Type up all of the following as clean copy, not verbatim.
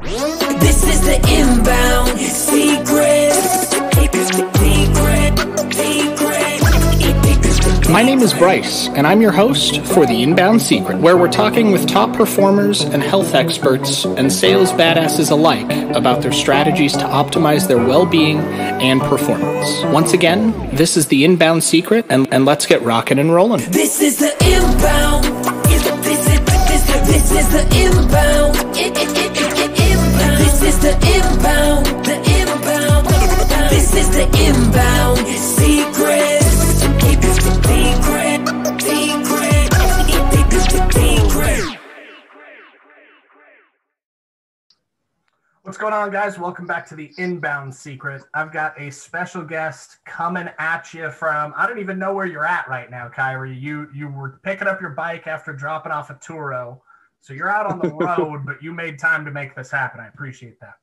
This is the inbound secret. My name is Bryce, and I'm your host for The Inbound Secret, where we're talking with top performers and health experts and sales badasses alike about their strategies to optimize their well-being and performance. Once again, this is The Inbound Secret, and let's get rocking and rolling. This is the inbound. This is the inbound. This is the inbound. The inbound. This is the inbound secret. What's going on, guys? Welcome back to the Inbound Secret. I've got a special guest coming at you from, I don't even know where you're at right now, Kyree. You were picking up your bike after dropping off a Turo. So you're out on the road, but you made time to make this happen. I appreciate that.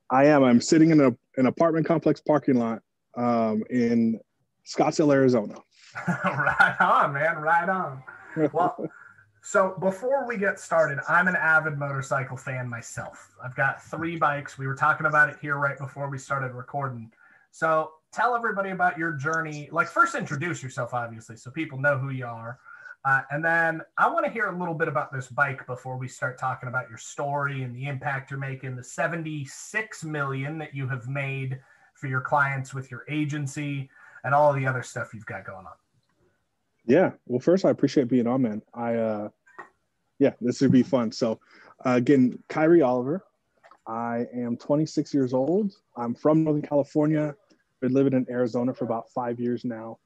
I am. I'm sitting in an apartment complex parking lot in Scottsdale, Arizona. Right on, man. Right on. Well, so before we get started, I'm an avid motorcycle fan myself. I've got 3 bikes. We were talking about it here right before we started recording. So tell everybody about your journey. Like, first introduce yourself, obviously, so people know who you are. And then I want to hear a little bit about this bike before we start talking about your story and the impact you're making, the $76 million that you have made for your clients with your agency and all the other stuff you've got going on. Yeah. Well, first, I appreciate being on, man. This would be fun. So again, Kyree Oliver. I am 26 years old. I'm from Northern California. Been living in Arizona for about 5 years now.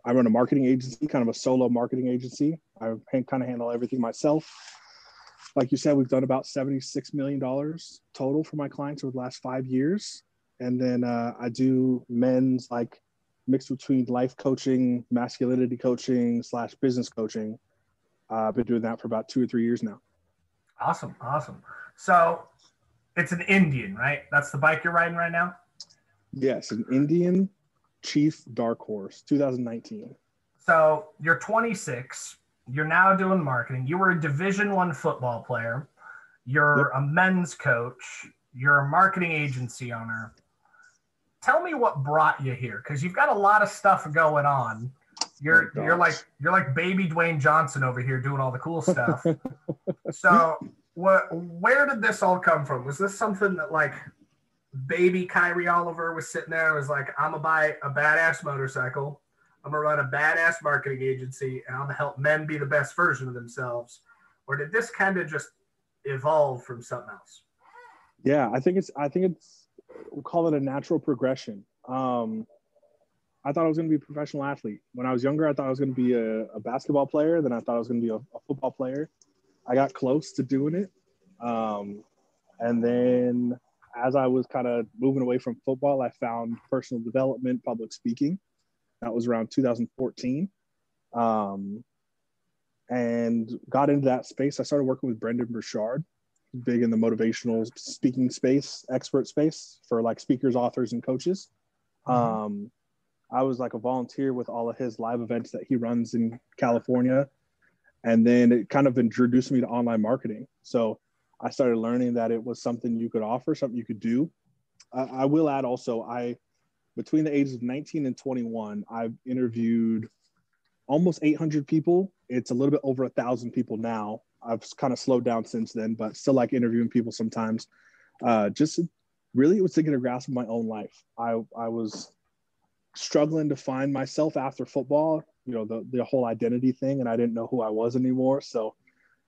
I run a marketing agency, kind of a solo marketing agency. I kind of handle everything myself. Like you said, we've done about $76 million total for my clients over the last 5 years. And then I do men's, like, mixed between life coaching, masculinity coaching / business coaching. I've been doing that for about 2 or 3 years now. Awesome. So it's an Indian, right? That's the bike you're riding right now? Yes, an Indian Chief Dark Horse, 2019. So you're 26. You're now doing marketing. You were a Division I football player. You're a men's coach. You're a marketing agency owner. Tell me what brought you here, because you've got a lot of stuff going on. You're like baby Dwayne Johnson over here doing all the cool stuff. So where did this all come from? Was this something that, like, baby Kyree Oliver was sitting there and was like, I'm gonna buy a badass motorcycle, I'm gonna run a badass marketing agency, and I'm gonna help men be the best version of themselves? Or did this kind of just evolve from something else? Yeah, I think it's we'll call it a natural progression. I thought I was going to be a professional athlete. When I was younger, I thought I was going to be a basketball player. Then I thought I was going to be a football player. I got close to doing it. And then as I was kind of moving away from football, I found personal development, public speaking. That was around 2014. And got into that space. I started working with Brendan Burchard, big in the motivational speaking space, expert space for, like, speakers, authors, and coaches. I was like a volunteer with all of his live events that he runs in California. And then it kind of introduced me to online marketing. So I started learning that it was something you could offer, something you could do. I will add also, between the ages of 19 and 21, I've interviewed almost 800 people. It's a little bit over 1,000 people now. I've kind of slowed down since then, but still like interviewing people sometimes. Just really, it was to get a grasp of my own life. I was struggling to find myself after football, the whole identity thing, and I didn't know who I was anymore. So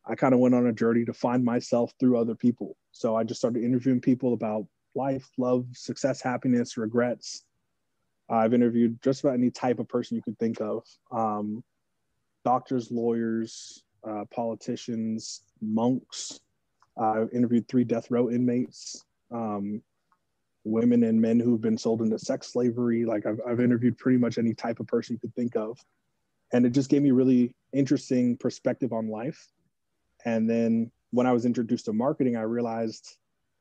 I kind of went on a journey to find myself through other people. So I just started interviewing people about life, love, success, happiness, regrets. I've interviewed just about any type of person you could think of. Doctors, lawyers, politicians, monks. I've interviewed 3 death row inmates, women and men who've been sold into sex slavery. Like, I've interviewed pretty much any type of person you could think of. And it just gave me really interesting perspective on life. And then when I was introduced to marketing, I realized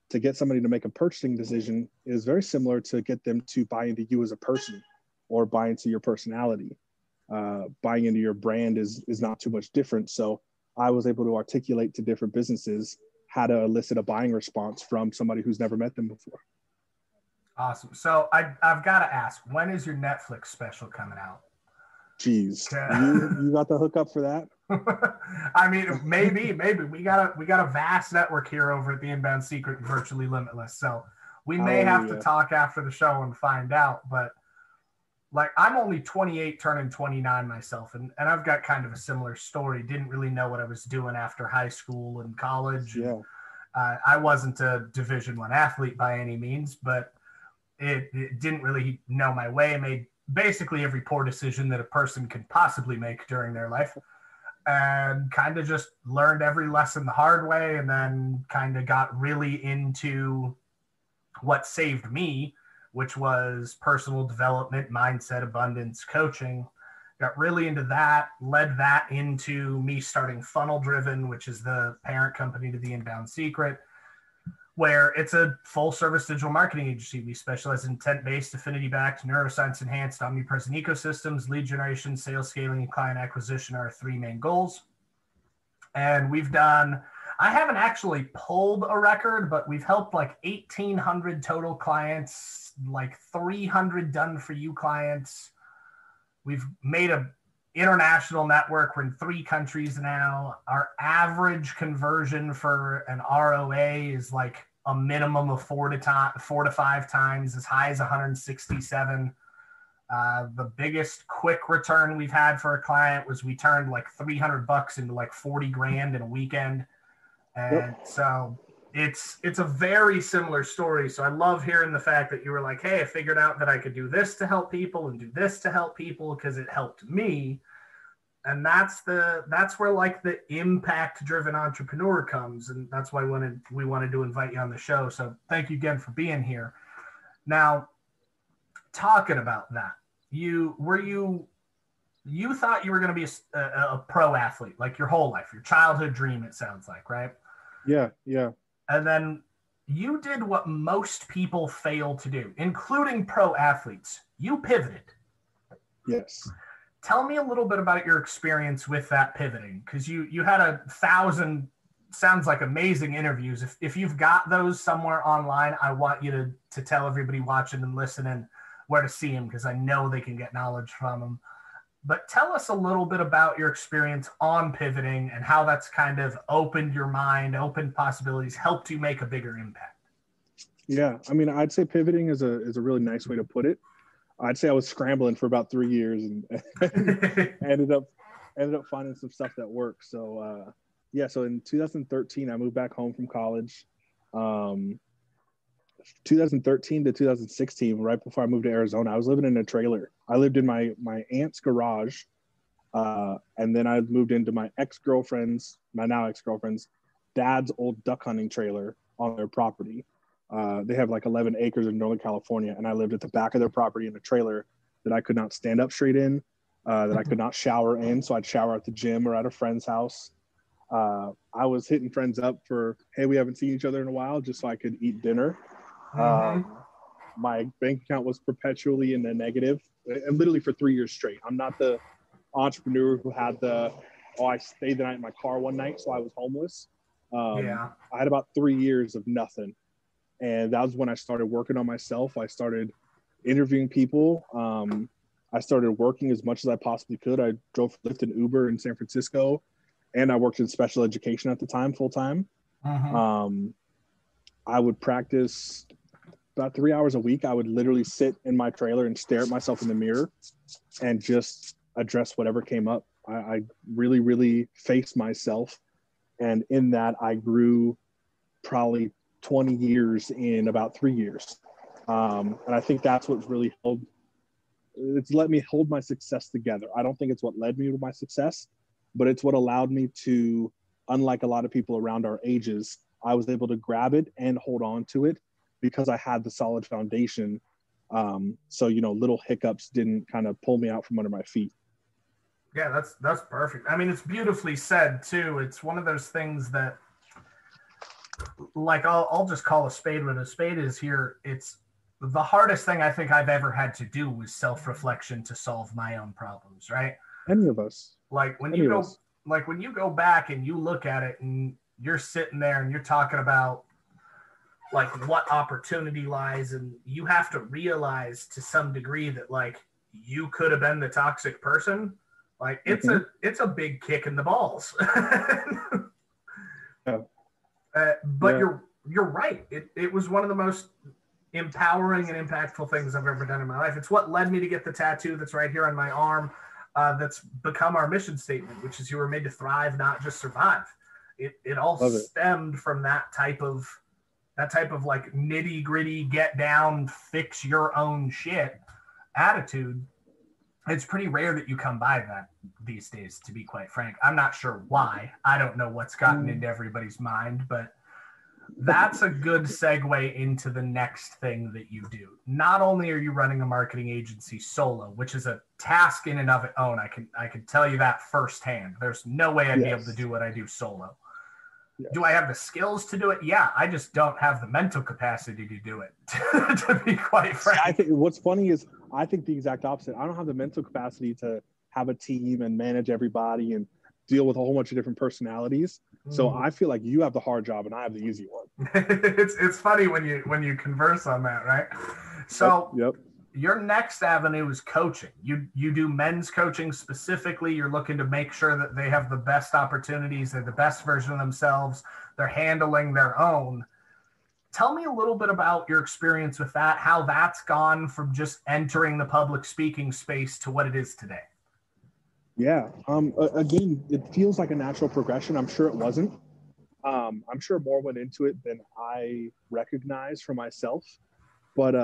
to get somebody to make a purchasing decision is very similar to get them to buy into you as a person or buy into your personality. Buying into your brand is not too much different. So I was able to articulate to different businesses how to elicit a buying response from somebody who's never met them before. Awesome. So I've got to ask, when is your Netflix special coming out? Jeez, you got the hookup for that? I mean, maybe we got a vast network here over at the Inbound Secret and Virtually Limitless. So we may have to talk after the show and find out. But like, I'm only 28, turning 29 myself, and I've got kind of a similar story. Didn't really know what I was doing after high school and college. Yeah. I wasn't a Division I athlete by any means, but it didn't really know my way. Made basically every poor decision that a person could possibly make during their life, and kind of just learned every lesson the hard way, and then kind of got really into what saved me, which was personal development, mindset, abundance, coaching. Got really into that, led that into me starting Funnel Driven, which is the parent company to the Inbound Secret, where it's a full service digital marketing agency. We specialize in intent-based, affinity-backed, neuroscience-enhanced, omnipresent ecosystems, lead generation, sales scaling, and client acquisition are our three main goals. And we've done, I haven't actually pulled a record, but we've helped like 1,800 total clients, like 300 done for you clients. We've made a international network. We're in 3 countries now. Our average conversion for an ROA is like a minimum of 4 to 5 times, as high as 167. The biggest quick return we've had for a client was we turned like $300 into like 40 grand in a weekend. And so it's a very similar story. So I love hearing the fact that you were like, hey, I figured out that I could do this to help people and do this to help people because it helped me. And that's where like the impact driven entrepreneur comes. And that's why we wanted to invite you on the show. So thank you again for being here. Now, talking about that, you thought you were going to be a pro athlete, like your whole life, your childhood dream, it sounds like, right? Yeah. And then you did what most people fail to do, including pro athletes. You pivoted. Yes. Tell me a little bit about your experience with that pivoting, because you had 1,000, sounds like amazing interviews. If you've got those somewhere online, I want you to tell everybody watching and listening where to see them, because I know they can get knowledge from them. But tell us a little bit about your experience on pivoting and how that's kind of opened your mind, opened possibilities, helped you make a bigger impact. Yeah, I mean, I'd say pivoting is a really nice way to put it. I'd say I was scrambling for about 3 years and ended up finding some stuff that worked. So so in 2013, I moved back home from college. 2013 to 2016, right before I moved to Arizona, I was living in a trailer. I lived in my aunt's garage, and then I moved into my now ex-girlfriend's dad's old duck hunting trailer on their property. They have like 11 acres in Northern California, and I lived at the back of their property in a trailer that I could not stand up straight in, that I could not shower in, so I'd shower at the gym or at a friend's house. I was hitting friends up for, hey, we haven't seen each other in a while, just so I could eat dinner. My bank account was perpetually in the negative, and literally for 3 years straight. I'm not the entrepreneur who had I stayed the night in my car one night, so I was homeless. I had about 3 years of nothing. And that was when I started working on myself. I started interviewing people. I started working as much as I possibly could. I drove Lyft and Uber in San Francisco, and I worked in special education at the time, full time. I would practice about 3 hours a week. I would literally sit in my trailer and stare at myself in the mirror and just address whatever came up. I really, really faced myself. And in that, I grew probably 20 years in about 3 years. And I think that's what's really it's let me hold my success together. I don't think it's what led me to my success, but it's what allowed me to, unlike a lot of people around our ages, I was able to grab it and hold on to it because I had the solid foundation. So, little hiccups didn't kind of pull me out from under my feet. Yeah, that's perfect. I mean, it's beautifully said too. It's one of those things that, like, I'll just call a spade what a spade is here. It's the hardest thing I think I've ever had to do was self-reflection to solve my own problems, right? Any of us. Like when you go back and you look at it and you're sitting there and you're talking about like what opportunity lies, and you have to realize to some degree that like you could have been the toxic person. Like it's a big kick in the balls. Yeah. But Yeah. you're right. It was one of the most empowering and impactful things I've ever done in my life. It's what led me to get the tattoo that's right here on my arm. That's become our mission statement, which is you were made to thrive, not just survive. It all stemmed from that type of like nitty gritty, get down, fix your own shit attitude. It's pretty rare that you come by that these days, to be quite frank. I'm not sure why. I don't know what's gotten into everybody's mind, but that's a good segue into the next thing that you do. Not only are you running a marketing agency solo, which is a task in and of its own. I can tell you that firsthand. There's no way I'd be able to do what I do solo. Yes. Do I have the skills to do it? Yeah, I just don't have the mental capacity to do it, to be quite frank. I think what's funny is I think the exact opposite. I don't have the mental capacity to have a team and manage everybody and deal with a whole bunch of different personalities. So I feel like you have the hard job and I have the easy one. It's funny when you converse on that, right? So your next avenue is coaching. You do men's coaching specifically. You're looking to make sure that they have the best opportunities, they're the best version of themselves, they're handling their own. Tell me a little bit about your experience with that, how that's gone from just entering the public speaking space to what it is today. Yeah. Again, it feels like a natural progression. I'm sure it wasn't. I'm sure more went into it than I recognized for myself. But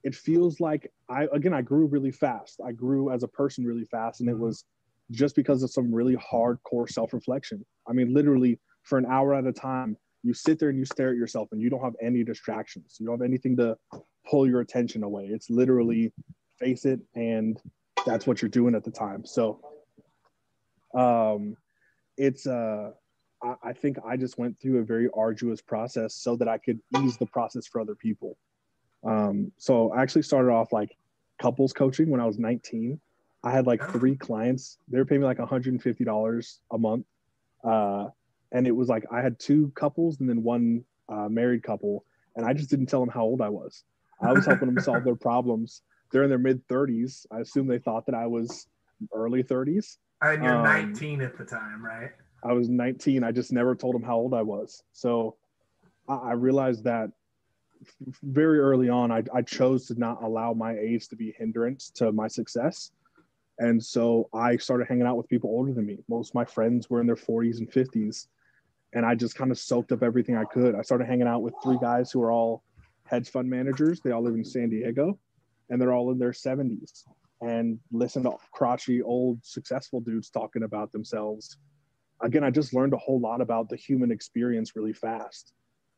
it feels like I grew really fast. I grew as a person really fast. And it was just because of some really hardcore self-reflection. I mean, literally for an hour at a time, you sit there and you stare at yourself and you don't have any distractions. You don't have anything to pull your attention away. It's literally face it, and that's what you're doing at the time. So I think I just went through a very arduous process so that I could ease the process for other people. So I actually started off like couples coaching when I was 19. I had like 3 clients. They were paying me like $150 a month. And it was like, I had 2 couples and then 1 married couple. And I just didn't tell them how old I was. I was helping them solve their problems. They're in their mid 30s. I assume they thought that I was early 30s. And you're 19 at the time, right? I was 19. I just never told them how old I was. So I realized that very early on, I chose to not allow my age to be a hindrance to my success. And so I started hanging out with people older than me. Most of my friends were in their 40s and 50s. And I just kind of soaked up everything I could. I started hanging out with 3 guys who are all hedge fund managers. They all live in San Diego, and they're all in their 70s. And listen to crotchety, old, successful dudes talking about themselves. Again, I just learned a whole lot about the human experience really fast.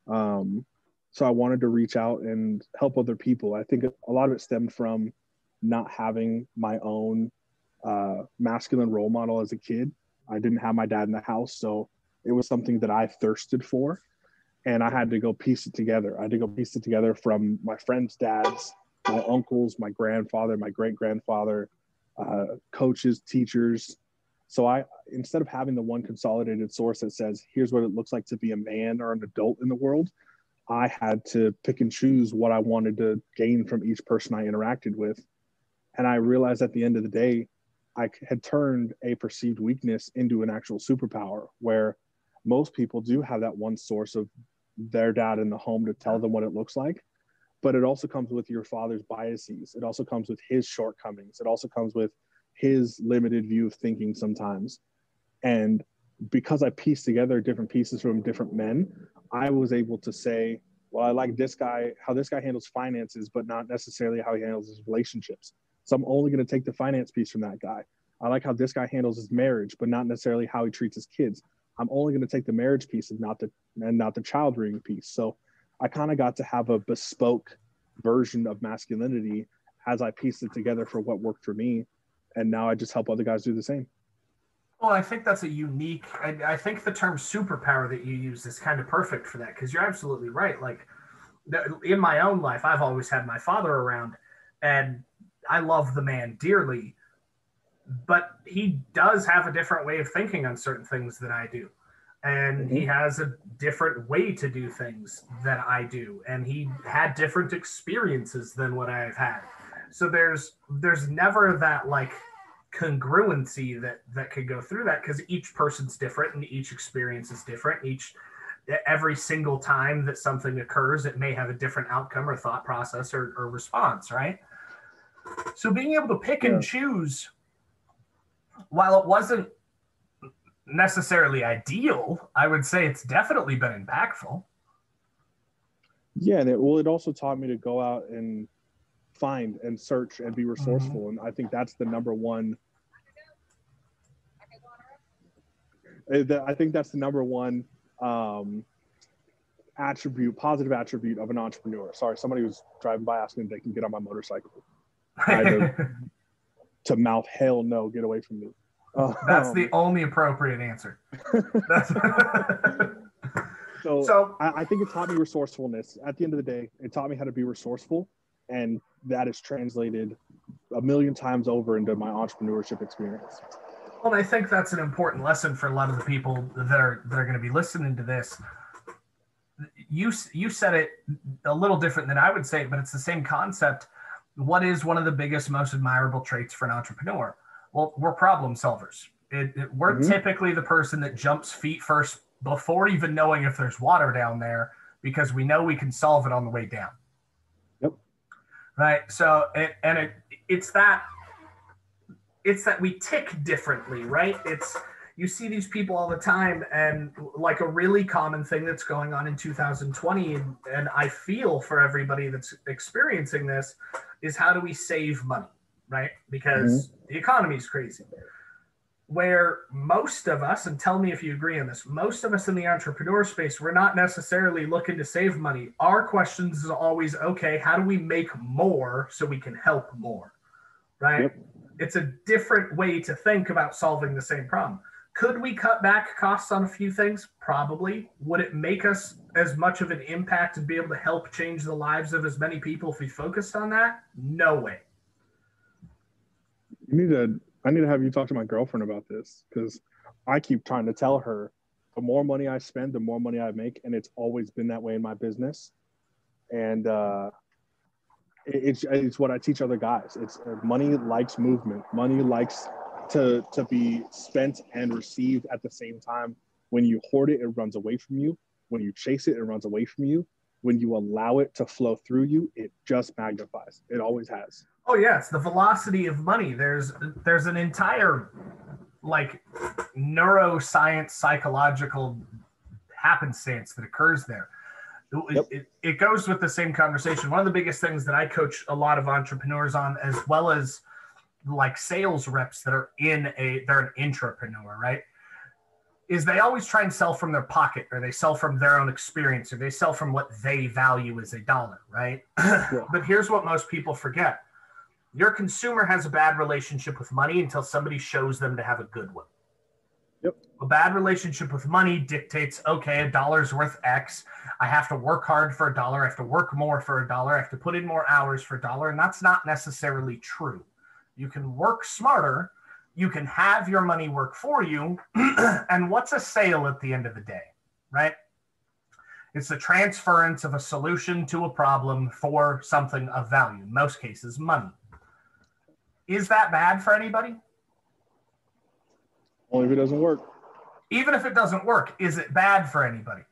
So I wanted to reach out and help other people. I think a lot of it stemmed from not having my own masculine role model as a kid. I didn't have my dad in the house, so it was something that I thirsted for, and I had to go piece it together. I had to go piece it together from my friends' dads, my uncles, my grandfather, my great-grandfather, coaches, teachers. So instead of having the one consolidated source that says, here's what it looks like to be a man or an adult in the world, I had to pick and choose what I wanted to gain from each person I interacted with. And I realized at the end of the day, I had turned a perceived weakness into an actual superpower, where most people do have that one source of their dad in the home to tell them what it looks like. But it also comes with your father's biases. It also comes with his shortcomings. It also comes with his limited view of thinking sometimes. And because I pieced together different pieces from different men, I was able to say, well, I like this guy, how this guy handles finances, but not necessarily how he handles his relationships. So I'm only going to take the finance piece from that guy. I like how this guy handles his marriage, but not necessarily how he treats his kids. I'm only going to take the marriage piece and not the child rearing piece. So I kind of got to have a bespoke version of masculinity as I pieced it together for what worked for me. And now I just help other guys do the same. Well, I think that's a unique, I think the term superpower that you use is kind of perfect for that, because you're absolutely right. Like in my own life, I've always had my father around, and I love the man dearly, but he does have a different way of thinking on certain things than I do. and he has a different way to do things than I do, and he had different experiences than what I've had. So there's never that like congruency that could go through that, because each person's different and each experience is different. Every single time that something occurs, it may have a different outcome or thought process or response, right? So being able to pick and choose, while it wasn't necessarily ideal, I would say it's definitely been impactful. Yeah, and it also taught me to go out and find and search and be resourceful. And I think that's the number one. I think that's the number one positive attribute of an entrepreneur. Sorry, somebody was driving by asking if they can get on my motorcycle. I had to mouth, hell no, get away from me. That's the only appropriate answer. So I think it taught me resourcefulness. At the end of the day, it taught me how to be resourceful, and that is translated a million times over into my entrepreneurship experience. Well, I think that's an important lesson for a lot of the people that are going to be listening to this. You said it a little different than I would say it, but it's the same concept. What is one of the biggest, most admirable traits for an entrepreneur? Well, we're problem solvers. We're typically the person that jumps feet first before even knowing if there's water down there, because we know we can solve it on the way down. Yep. Right. So, it's that we tick differently, right? You see these people all the time, and like a really common thing that's going on in 2020, and I feel for everybody that's experiencing this, is how do we save money, right? Because the economy is crazy. Where most of us, and tell me if you agree on this, most of us in the entrepreneur space, we're not necessarily looking to save money. Our questions is always, okay, how do we make more so we can help more, right? Yep. It's a different way to think about solving the same problem. Could we cut back costs on a few things? Probably. Would it make us as much of an impact and be able to help change the lives of as many people if we focused on that? No way. I need to have you talk to my girlfriend about this, because I keep trying to tell her the more money I spend, the more money I make. And it's always been that way in my business. And it's what I teach other guys. It's money likes movement. Money likes to be spent and received at the same time. When you hoard it, it runs away from you. When you chase it, it runs away from you. When you allow it to flow through you, it just magnifies. It always has. Oh yeah, it's the velocity of money. There's an entire like neuroscience, psychological happenstance that occurs there. It goes with the same conversation. One of the biggest things that I coach a lot of entrepreneurs on, as well as like sales reps that are they're an intrapreneur, right? Is they always try and sell from their pocket, or they sell from their own experience, or they sell from what they value as a dollar, right? Yeah. But here's what most people forget. Your consumer has a bad relationship with money until somebody shows them to have a good one. Yep. A bad relationship with money dictates, okay, $1's worth X. I have to work hard for $1. I have to work more for $1. I have to put in more hours for $1. And that's not necessarily true. You can work smarter. You can have your money work for you. And what's a sale at the end of the day, right? It's the transference of a solution to a problem for something of value, in most cases, money. Is that bad for anybody? Only if it doesn't work. Even if it doesn't work, is it bad for anybody?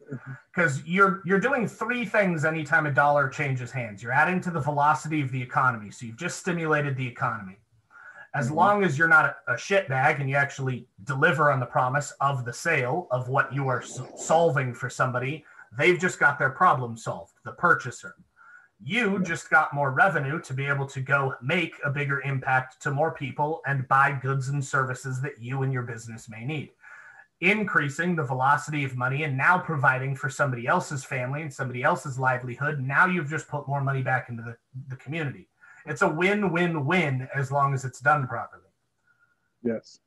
Because you're doing three things anytime $1 changes hands. You're adding to the velocity of the economy. So you've just stimulated the economy. As long as you're not a shitbag and you actually deliver on the promise of the sale of what you are solving for somebody, they've just got their problem solved, the purchaser. You just got more revenue to be able to go make a bigger impact to more people and buy goods and services that you and your business may need. Increasing the velocity of money and now providing for somebody else's family and somebody else's livelihood. Now you've just put more money back into the community. It's a win-win-win as long as it's done properly. Yes.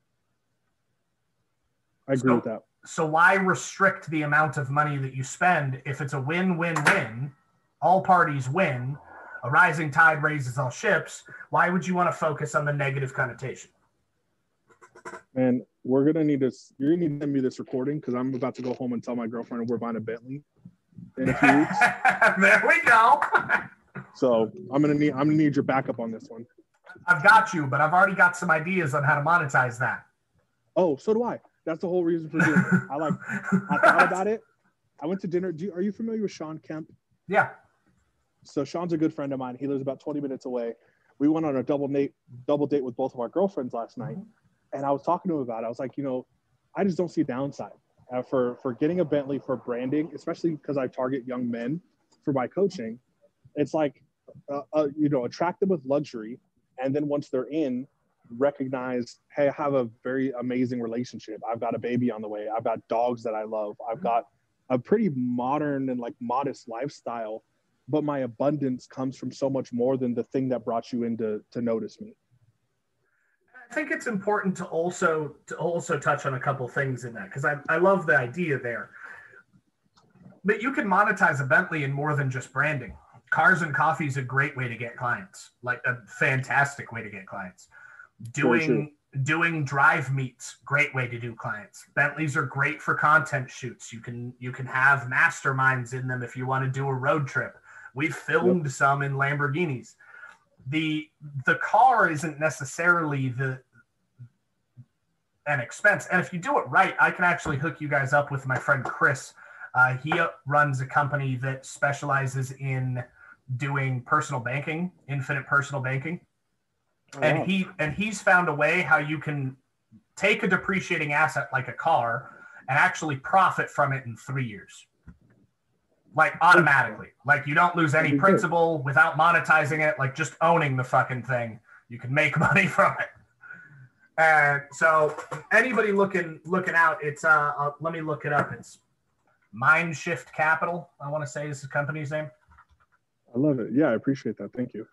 I agree with that. So why restrict the amount of money that you spend if it's a win-win-win? All parties win. A rising tide raises all ships. Why would you want to focus on the negative connotation? Man, we're gonna need this. You're gonna need to send me this recording because I'm about to go home and tell my girlfriend we're buying a Bentley in a few weeks. There we go. So I'm gonna need your backup on this one. I've got you, but I've already got some ideas on how to monetize that. Oh, so do I. That's the whole reason for doing it. I thought about it. I went to dinner. Are you familiar with Sean Kemp? Yeah. So Sean's a good friend of mine. He lives about 20 minutes away. We went on a double date with both of our girlfriends last night. And I was talking to him about it. I was like, I just don't see downside for getting a Bentley for branding, especially because I target young men for my coaching. It's like, attract them with luxury. And then once they're in, recognize, hey, I have a very amazing relationship. I've got a baby on the way. I've got dogs that I love. I've got a pretty modern and like modest lifestyle, but my abundance comes from so much more than the thing that brought you in to notice me. I think it's important to also touch on a couple things in that, because I love the idea there. But you can monetize a Bentley in more than just branding. Cars and coffee is a great way to get clients, like a fantastic way to get clients. Doing drive meets, great way to do clients. Bentleys are great for content shoots. You can have masterminds in them if you want to do a road trip. We've filmed some in Lamborghinis. The car isn't necessarily an expense. And if you do it right, I can actually hook you guys up with my friend Chris. He runs a company that specializes in doing personal banking, infinite personal banking. Oh, and he's found a way how you can take a depreciating asset like a car and actually profit from it in 3 years. Like automatically, like you don't lose any principal without monetizing it, like just owning the fucking thing. You can make money from it. And so anybody looking out, it's let me look it up. It's Mindshift Capital, I want to say is the company's name. I love it. Yeah, I appreciate that. Thank you.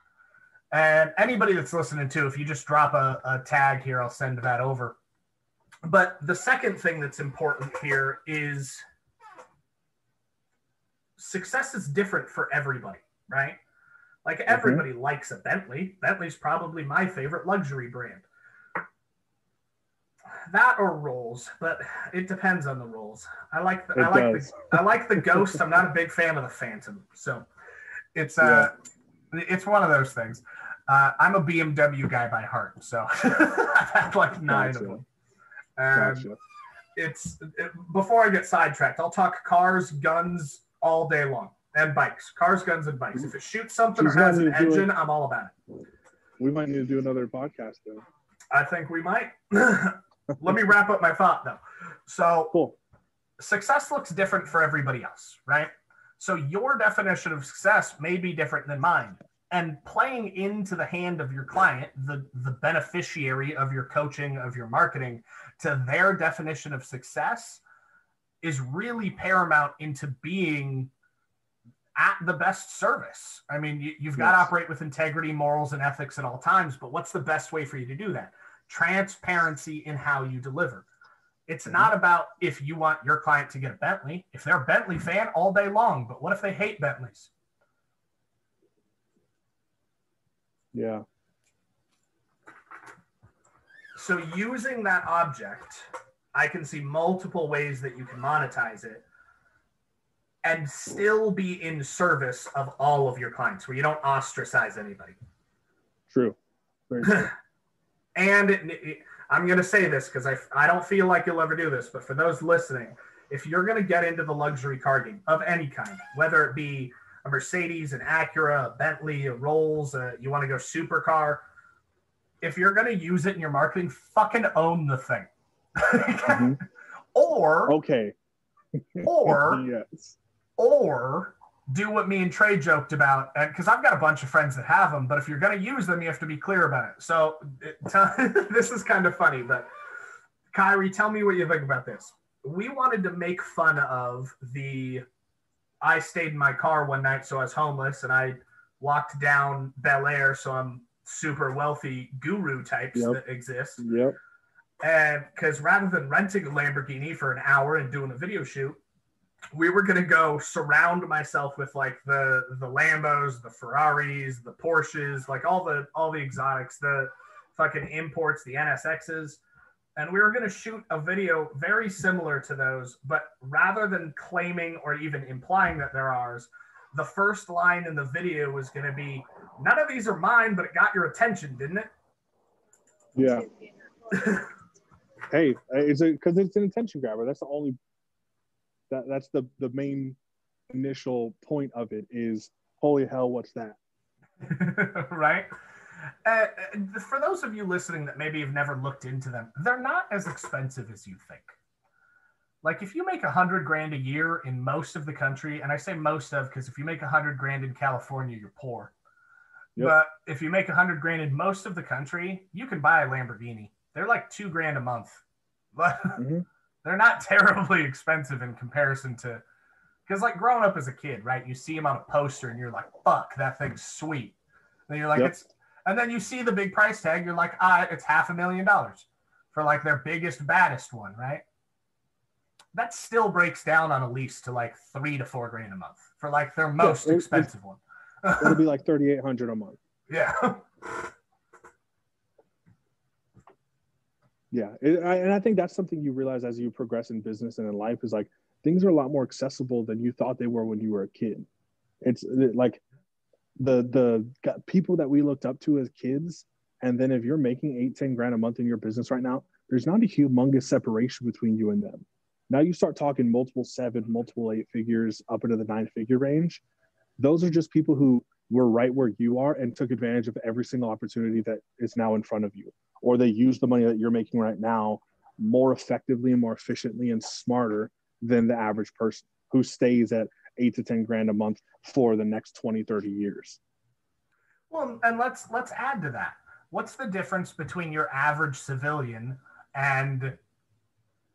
And anybody that's listening too, if you just drop a tag here, I'll send that over. But the second thing that's important here is success is different for everybody, right? Like everybody likes a Bentley. Bentley's probably my favorite luxury brand. That or Rolls, but it depends on the Rolls. I like the Ghost. I'm not a big fan of the Phantom, so it's it's one of those things. I'm a BMW guy by heart, so I've had like 9 of them. And before I get sidetracked, I'll talk cars, guns all day long, and bikes. Cars, guns, and bikes. If it shoots something or has an engine, I'm all about it. We might need to do another podcast, though. I think we might. Let me wrap up my thought, though. So cool. Success looks different for everybody else, right? So your definition of success may be different than mine. And playing into the hand of your client, the beneficiary of your coaching, of your marketing, to their definition of success is really paramount into being at the best service. I mean, you've got to operate with integrity, morals, and ethics at all times, but what's the best way for you to do that? Transparency in how you deliver. It's not about if you want your client to get a Bentley. If they're a Bentley fan, all day long, but what if they hate Bentleys? Yeah. So using that object, I can see multiple ways that you can monetize it and still be in service of all of your clients, where you don't ostracize anybody. True. Very true. And I'm going to say this because I don't feel like you'll ever do this, but for those listening, if you're going to get into the luxury car game of any kind, whether it be a Mercedes, an Acura, a Bentley, a Rolls, you want to go supercar, if you're going to use it in your marketing, fucking own the thing. Or yes. Or do what me and Trey joked about, because I've got a bunch of friends that have them, but if you're going to use them, you have to be clear about it. So this is kind of funny, but Kyree, tell me what you think about this. We wanted to make fun of I stayed in my car one night, so I was homeless, and I walked down Bel Air, so I'm super wealthy guru types that exist. Yep. And because rather than renting a Lamborghini for an hour and doing a video shoot, we were going to go surround myself with like the Lambos, the Ferraris, the Porsches, like all the exotics, the fucking imports, the NSXs. And we were going to shoot a video very similar to those, but rather than claiming or even implying that they're ours, the first line in the video was going to be, "None of these are mine, but it got your attention, didn't it?" Yeah. Hey, it's because it's an attention grabber. That's the only, that's the main initial point of it is, holy hell, what's that? Right? For those of you listening that maybe have never looked into them, they're not as expensive as you think. Like if you make 100 grand a year in most of the country, and I say most of because if you make 100 grand in California, you're poor. Yep. But if you make 100 grand in most of the country, you can buy a Lamborghini. They're like $2 grand a month. Mm-hmm. They're not terribly expensive in comparison to, because like growing up as a kid, right? You see them on a poster and you're like, fuck, that thing's sweet. And you're like, yep. And then you see the big price tag, you're like, it's $500,000 for like their biggest, baddest one, right? That still breaks down on a lease to like $3 to $4 grand a month for like their most expensive one. It'll be like $3,800 a month. Yeah. Yeah. And I think that's something you realize as you progress in business and in life is like things are a lot more accessible than you thought they were when you were a kid. It's like the people that we looked up to as kids. And then if you're making 8-10 grand a month in your business right now, there's not a humongous separation between you and them. Now you start talking multiple 7, multiple 8 figures up into the 9-figure range. Those are just people who were right where you are and took advantage of every single opportunity that is now in front of you. Or they use the money that you're making right now more effectively and more efficiently and smarter than the average person who stays at 8 to 10 grand a month for the next 20, 30 years. Well, and let's add to that. What's the difference between your average civilian and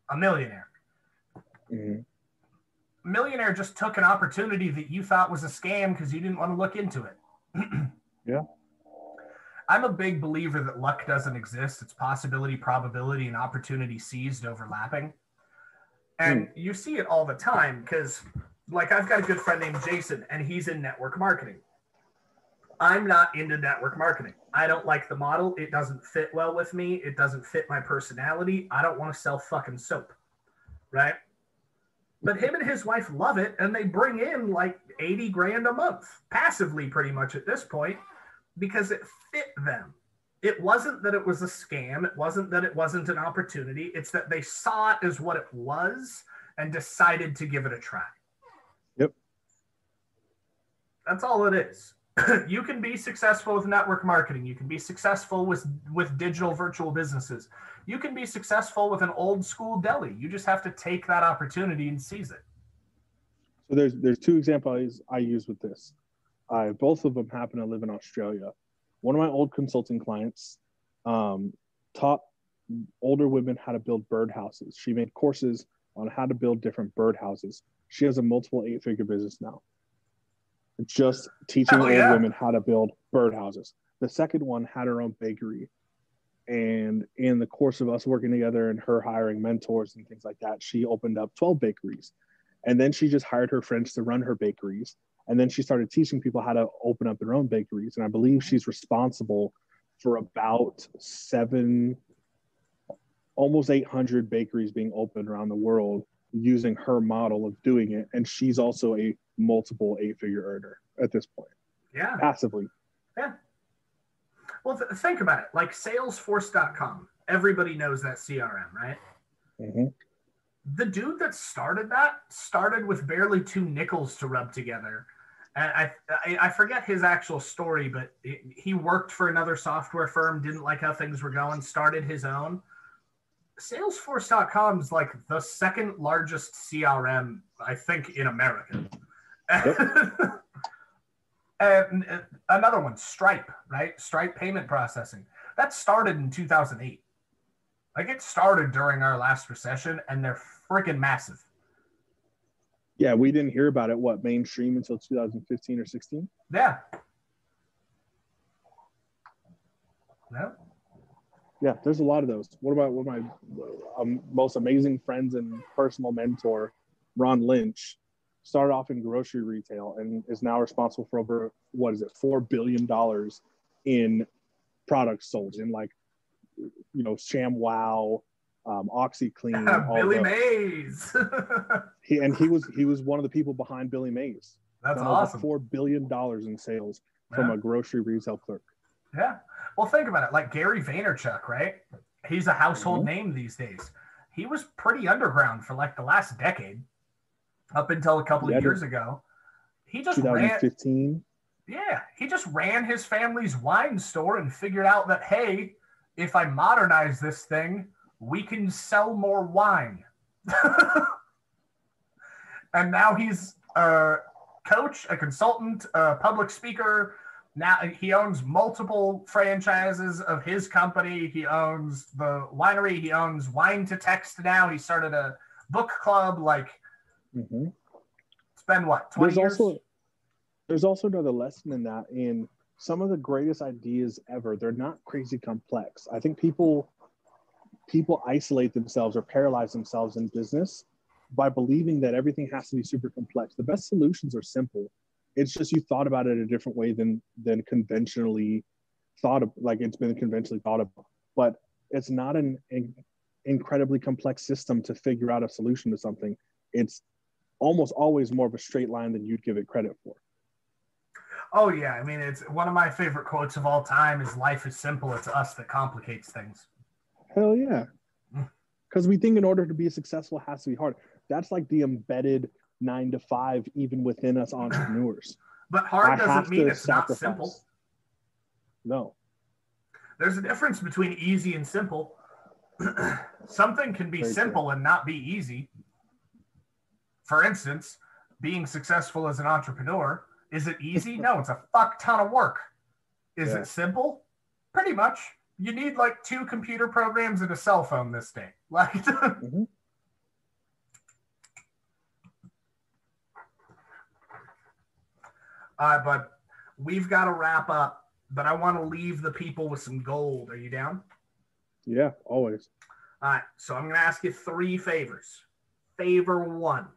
a millionaire? Mm-hmm. Millionaire just took an opportunity that you thought was a scam because you didn't want to look into it. Yeah. I'm a big believer that luck doesn't exist. It's possibility, probability, and opportunity seized overlapping. And you see it all the time because, like, I've got a good friend named Jason, and he's in network marketing. I'm not into network marketing. I don't like the model. It doesn't fit well with me. It doesn't fit my personality. I don't want to sell fucking soap, right? But him and his wife love it, and they bring in like 80 grand a month, passively pretty much at this point, because it fit them. It wasn't that it was a scam. It wasn't that it wasn't an opportunity. It's that they saw it as what it was and decided to give it a try. Yep. That's all it is. You can be successful with network marketing. You can be successful with digital virtual businesses. You can be successful with an old school deli. You just have to take that opportunity and seize it. So there's 2 examples I use with this. Both of them happen to live in Australia. One of my old consulting clients taught older women how to build birdhouses. She made courses on how to build different birdhouses. She has a multiple 8-figure business now. Just teaching old women how to build birdhouses. The second one had her own bakery. And in the course of us working together and her hiring mentors and things like that, she opened up 12 bakeries. And then she just hired her friends to run her bakeries. And then she started teaching people how to open up their own bakeries. And I believe she's responsible for about 7, almost 800 bakeries being opened around the world using her model of doing it. And she's also a multiple 8-figure earner at this point. Yeah. Passively. Yeah. Well, think about it. Like Salesforce.com. Everybody knows that CRM, right? Mm-hmm. The dude that started with barely 2 nickels to rub together. And I forget his actual story, but he worked for another software firm, didn't like how things were going, started his own. Salesforce.com is like the second largest CRM, I think, in America. Yep. And another one, Stripe, right? Stripe payment processing. That started in 2008. Like it started during our last recession, and they're freaking massive. Yeah, we didn't hear about it, mainstream until 2015 or 16? Yeah. No? Yeah, there's a lot of those. What about one of my most amazing friends and personal mentor, Ron Lynch, started off in grocery retail and is now responsible for over, $4 billion in products sold in ShamWow, OxyClean, all Billy those. Mays. He was one of the people behind Billy Mays. That's done awesome. Over $4 billion in sales from a grocery retail clerk. Yeah. Well, think about it. Like Gary Vaynerchuk, right? He's a household name these days. He was pretty underground for like the last decade, up until a couple of years ago. He just 2015. He just ran his family's wine store and figured out that, hey, if I modernize this thing, we can sell more wine. And now he's a coach, a consultant, a public speaker. Now he owns multiple franchises of his company. He owns the winery. He owns Wine to Text now. He started a book club. Like, it's been what, 20 years? There's also another lesson in that. In some of the greatest ideas ever, they're not crazy complex. I think people isolate themselves or paralyze themselves in business by believing that everything has to be super complex. The best solutions are simple. It's just you thought about it a different way than conventionally thought of, like it's been conventionally thought of. But it's not an incredibly complex system to figure out a solution to something. It's almost always more of a straight line than you'd give it credit for. Oh, yeah. I mean, it's one of my favorite quotes of all time is life is simple. It's us that complicates things. Hell yeah. Because we think in order to be successful, it has to be hard. That's like the embedded 9 to 5, even within us entrepreneurs. But hard doesn't mean it's not simple. No. There's a difference between easy and simple. Something can be simple and not be easy. For instance, being successful as an entrepreneur, is it easy? No, it's a fuck ton of work. Is it simple? Pretty much. You need like 2 computer programs and a cell phone this day. Like, but we've got to wrap up. But I want to leave the people with some gold. Are you down? Yeah, always. All right. So I'm going to ask you 3 favors. Favor 1.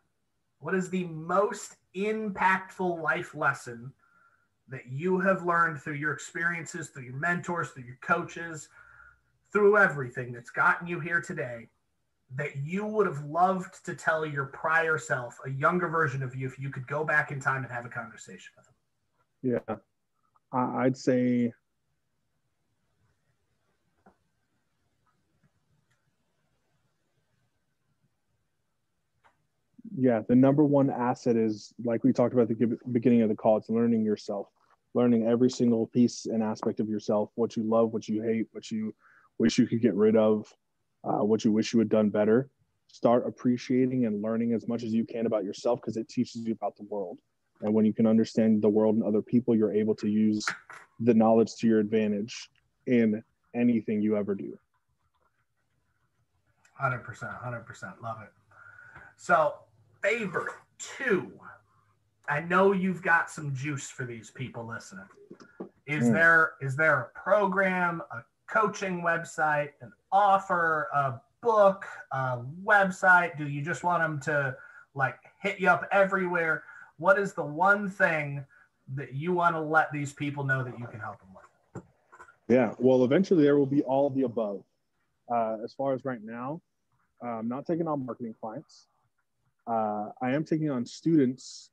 What is the most impactful life lesson that you have learned through your experiences, through your mentors, through your coaches, through everything that's gotten you here today, that you would have loved to tell your prior self, a younger version of you, if you could go back in time and have a conversation with him? Yeah. I'd say the number one asset is, like we talked about at the beginning of the call, it's learning yourself, learning every single piece and aspect of yourself, what you love, what you hate, what you wish you could get rid of, what you wish you had done better. Start appreciating and learning as much as you can about yourself, because it teaches you about the world. And when you can understand the world and other people, you're able to use the knowledge to your advantage in anything you ever do. 100%, 100%. Love it. So, favor 2. I know you've got some juice for these people listening. Is there a program, a coaching website, an offer, a book, a website? Do you just want them to like hit you up everywhere? What is the one thing that you want to let these people know that you can help them with? Yeah, well, eventually there will be all of the above. As far as right now, I'm not taking on marketing clients. I am taking on students,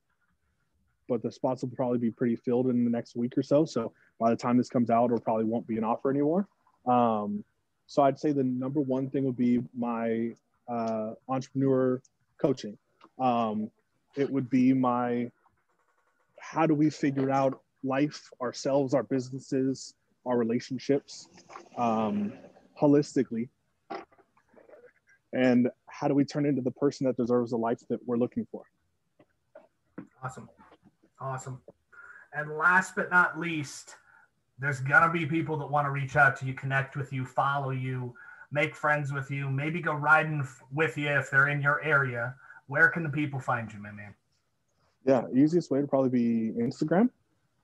but the spots will probably be pretty filled in the next week or so. So by the time this comes out, it probably won't be an offer anymore. So I'd say the number one thing would be my entrepreneur coaching. It would be my, how do we figure out life, ourselves, our businesses, our relationships, holistically, and how do we turn into the person that deserves the life that we're looking for? Awesome. And last but not least, there's gonna be people that want to reach out to you, connect with you, follow you, make friends with you, maybe go riding with you if they're in your area. Where can the people find you, my man? Yeah, easiest way to probably be Instagram.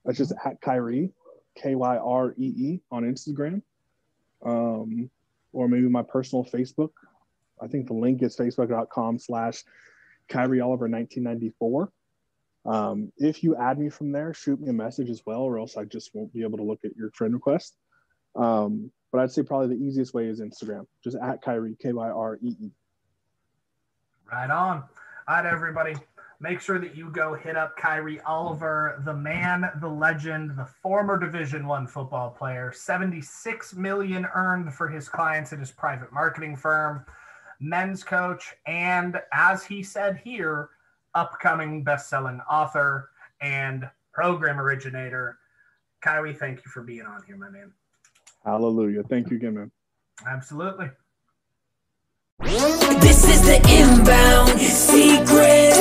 That's just at Kyree, Kyree on Instagram. Or maybe my personal Facebook. I think the link is facebook.com/KyreeOliver1994. If you add me from there, shoot me a message as well, or else I just won't be able to look at your friend request. But I'd say probably the easiest way is Instagram, just at Kyree, Kyree. Right on. All right, everybody. Make sure that you go hit up Kyree Oliver, the man, the legend, the former Division I football player, $76 million earned for his clients at his private marketing firm, men's coach, and as he said here, upcoming best-selling author and program originator. Kyree, thank you for being on here, my man. Hallelujah. Thank you again, man. Absolutely. This is the Inbound Secret.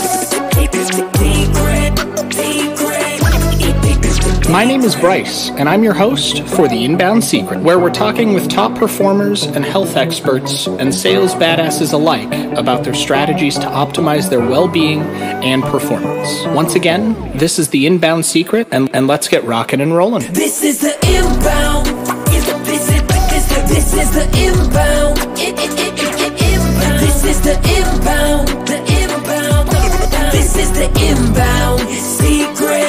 My name is Bryce, and I'm your host for The Inbound Secret, where we're talking with top performers and health experts and sales badasses alike about their strategies to optimize their well-being and performance. Once again, this is The Inbound Secret, and let's get rocking and rolling. This is the Inbound. This is the Inbound. This is the Inbound. This is the Inbound Secret.